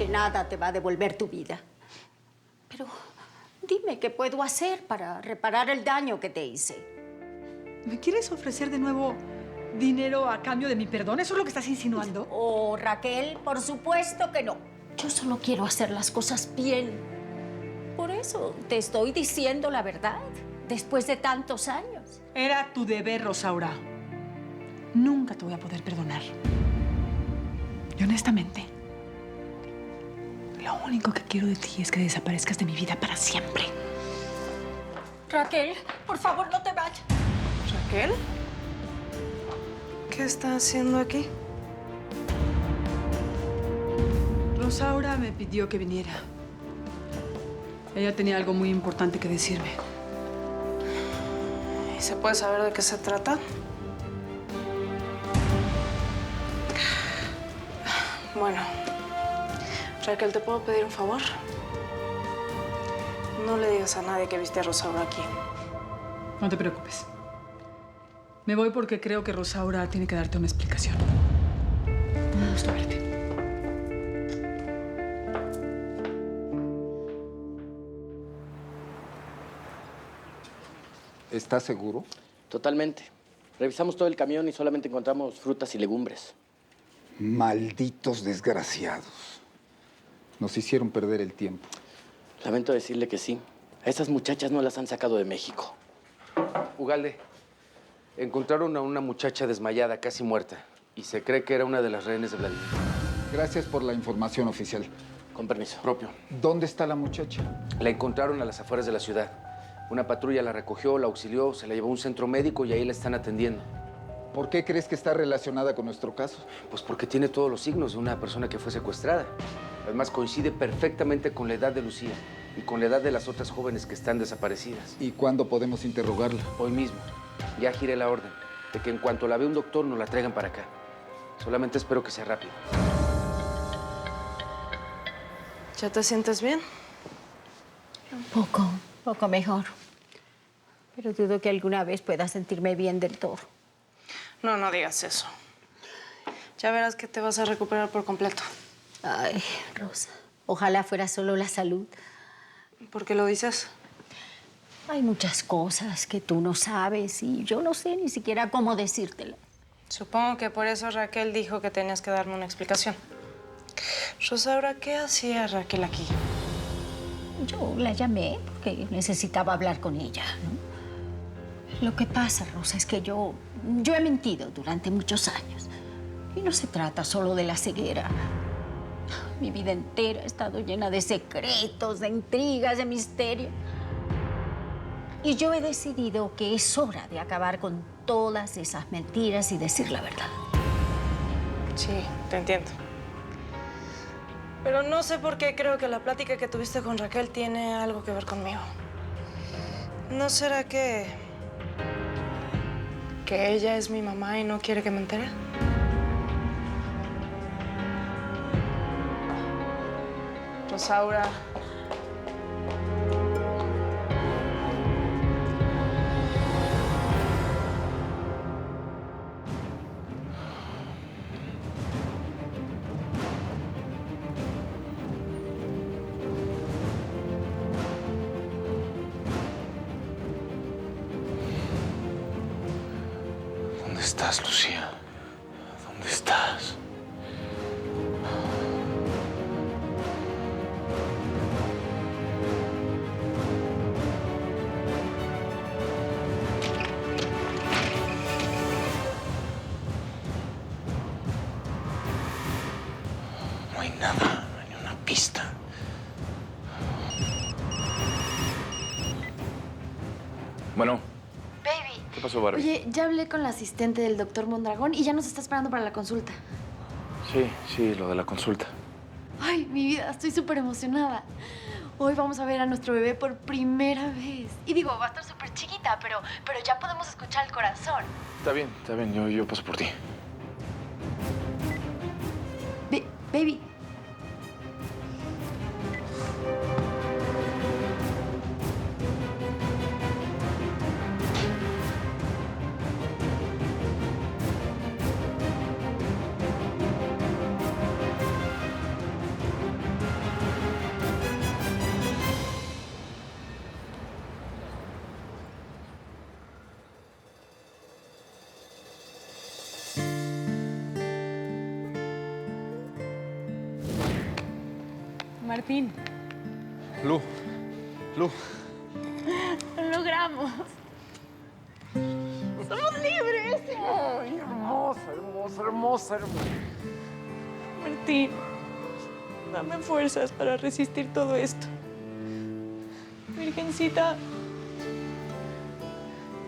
nada te va a devolver tu vida. Pero dime qué puedo hacer para reparar el daño que te hice. ¿Me quieres ofrecer de nuevo dinero a cambio de mi perdón? ¿Eso es lo que estás insinuando? Oh, Raquel, por supuesto que no. Yo solo quiero hacer las cosas bien. Por eso te estoy diciendo la verdad, después de tantos años. Era tu deber, Rosaura. Nunca te voy a poder perdonar. Y honestamente, lo único que quiero de ti es que desaparezcas de mi vida para siempre. Raquel, por favor, no te vayas. ¿Raquel? ¿Qué está haciendo aquí? Rosaura me pidió que viniera. Ella tenía algo muy importante que decirme. ¿Y se puede saber de qué se trata? Bueno, Raquel, ¿te puedo pedir un favor? No le digas a nadie que viste a Rosaura aquí. No te preocupes. Me voy porque creo que Rosaura tiene que darte una explicación. Un gusto verte. ¿Estás seguro? Totalmente. Revisamos todo el camión y solamente encontramos frutas y legumbres. Malditos desgraciados. Nos hicieron perder el tiempo. Lamento decirle que sí. A esas muchachas no las han sacado de México. Ugalde, encontraron a una muchacha desmayada, casi muerta. Y se cree que era una de las rehenes de Vladimir. Gracias por la información oficial. Con permiso. Propio. ¿Dónde está la muchacha? La encontraron a las afueras de la ciudad. Una patrulla la recogió, la auxilió, se la llevó a un centro médico y ahí la están atendiendo. ¿Por qué crees que está relacionada con nuestro caso? Pues porque tiene todos los signos de una persona que fue secuestrada. Además, coincide perfectamente con la edad de Lucía y con la edad de las otras jóvenes que están desaparecidas. ¿Y cuándo podemos interrogarla? Hoy mismo. Ya giré la orden de que en cuanto la vea un doctor nos la traigan para acá. Solamente espero que sea rápido. ¿Ya te sientes bien? Poco mejor. Pero dudo que alguna vez pueda sentirme bien del todo. No, no digas eso. Ya verás que te vas a recuperar por completo. Ay, Rosa, ojalá fuera solo la salud. ¿Por qué lo dices? Hay muchas cosas que tú no sabes y yo no sé ni siquiera cómo decírtela. Supongo que por eso Raquel dijo que tenías que darme una explicación. Rosaura, ¿qué hacía Raquel aquí? Yo la llamé porque necesitaba hablar con ella, ¿no? Lo que pasa, Rosa, es que yo he mentido durante muchos años. Y no se trata solo de la ceguera. Mi vida entera ha estado llena de secretos, de intrigas, de misterio. Y yo he decidido que es hora de acabar con todas esas mentiras y decir la verdad. Sí, te entiendo. Pero no sé por qué creo que la plática que tuviste con Raquel tiene algo que ver conmigo. ¿No será que ella es mi mamá y no quiere que me entere? Rosaura. ¿Dónde estás, Lucía? ¿Dónde estás? No hay nada, no hay ni una pista. Bueno. Baby. ¿Qué pasó, Barbie? Oye, ya hablé con la asistente del doctor Mondragón y ya nos está esperando para la consulta. Sí, lo de la consulta. Ay, mi vida, estoy súper emocionada. Hoy vamos a ver a nuestro bebé por primera vez. Y digo, va a estar súper chiquita, pero ya podemos escuchar el corazón. Está bien, yo paso por ti. Baby. Martín. Lu. Lu. Lo logramos. ¡Somos libres! Ay, hermosa, hermosa, hermosa, hermosa. Martín, dame fuerzas para resistir todo esto. Virgencita,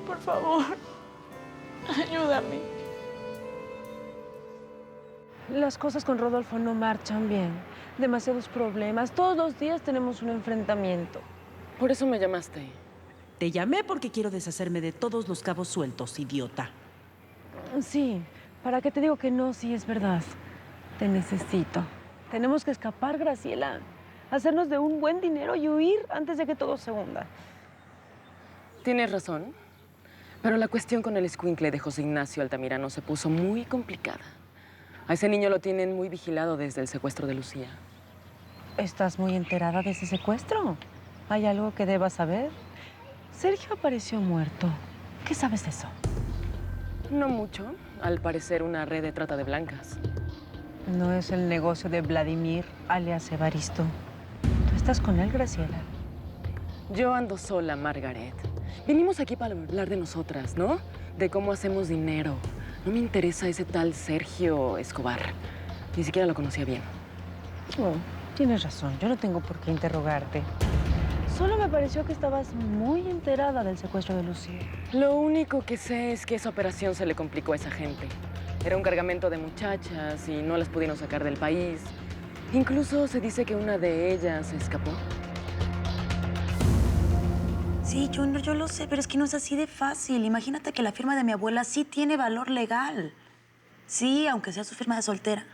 por favor, ayúdame. Las cosas con Rodolfo no marchan bien. Demasiados problemas. Todos los días tenemos un enfrentamiento. Por eso me llamaste. Te llamé porque quiero deshacerme de todos los cabos sueltos, idiota. Sí, ¿para qué te digo que no? Sí, es verdad. Te necesito. Tenemos que escapar, Graciela. Hacernos de un buen dinero y huir antes de que todo se hunda. Tienes razón. Pero la cuestión con el escuincle de José Ignacio Altamirano se puso muy complicada. A ese niño lo tienen muy vigilado desde el secuestro de Lucía. ¿Estás muy enterada de ese secuestro? ¿Hay algo que debas saber? Sergio apareció muerto. ¿Qué sabes de eso? No mucho. Al parecer, una red de trata de blancas. No es el negocio de Vladimir, alias Evaristo. ¿Tú estás con él, Graciela? Yo ando sola, Margaret. Vinimos aquí para hablar de nosotras, ¿no? De cómo hacemos dinero. No me interesa ese tal Sergio Escobar. Ni siquiera lo conocía bien. Oh, tienes razón. Yo no tengo por qué interrogarte. Solo me pareció que estabas muy enterada del secuestro de Lucía. Lo único que sé es que esa operación se le complicó a esa gente. Era un cargamento de muchachas y no las pudieron sacar del país. Incluso se dice que una de ellas se escapó. Sí, Junior, yo lo sé, pero es que no es así de fácil. Imagínate que la firma de mi abuela sí tiene valor legal. Sí, aunque sea su firma de soltera.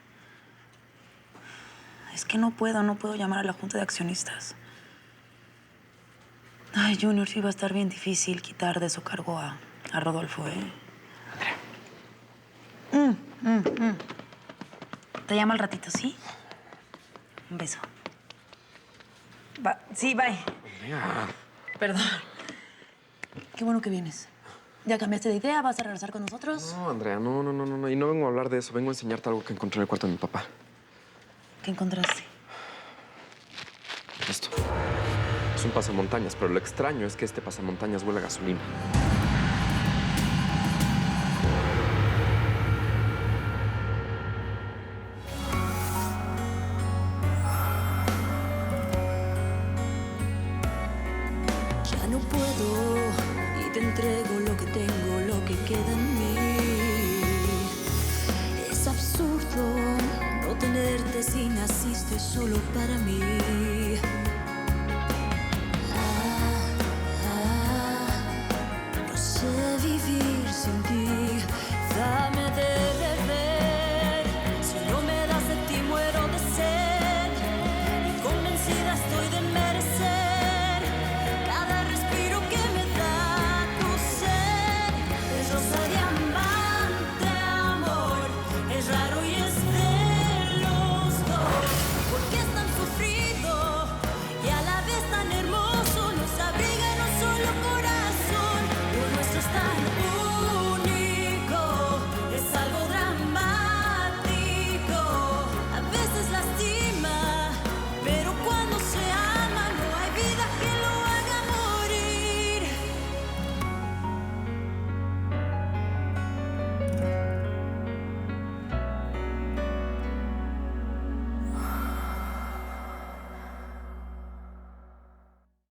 Es que no puedo llamar a la junta de accionistas. Ay, Junior, sí va a estar bien difícil quitar de su cargo a Rodolfo, ¿eh? Andrea. Te llamo al ratito, ¿sí? Un beso. Sí, bye. Andrea. Perdón. Qué bueno que vienes. ¿Ya cambiaste de idea? ¿Vas a regresar con nosotros? No, Andrea, no. Y no vengo a hablar de eso. Vengo a enseñarte algo que encontré en el cuarto de mi papá. ¿Qué encontraste? Esto. Es un pasamontañas, pero lo extraño es que este pasamontañas huele a gasolina. Ya no puedo y te entrego lo que tengo, lo que queda en mí. Es absurdo no tenerte si naciste solo para mí.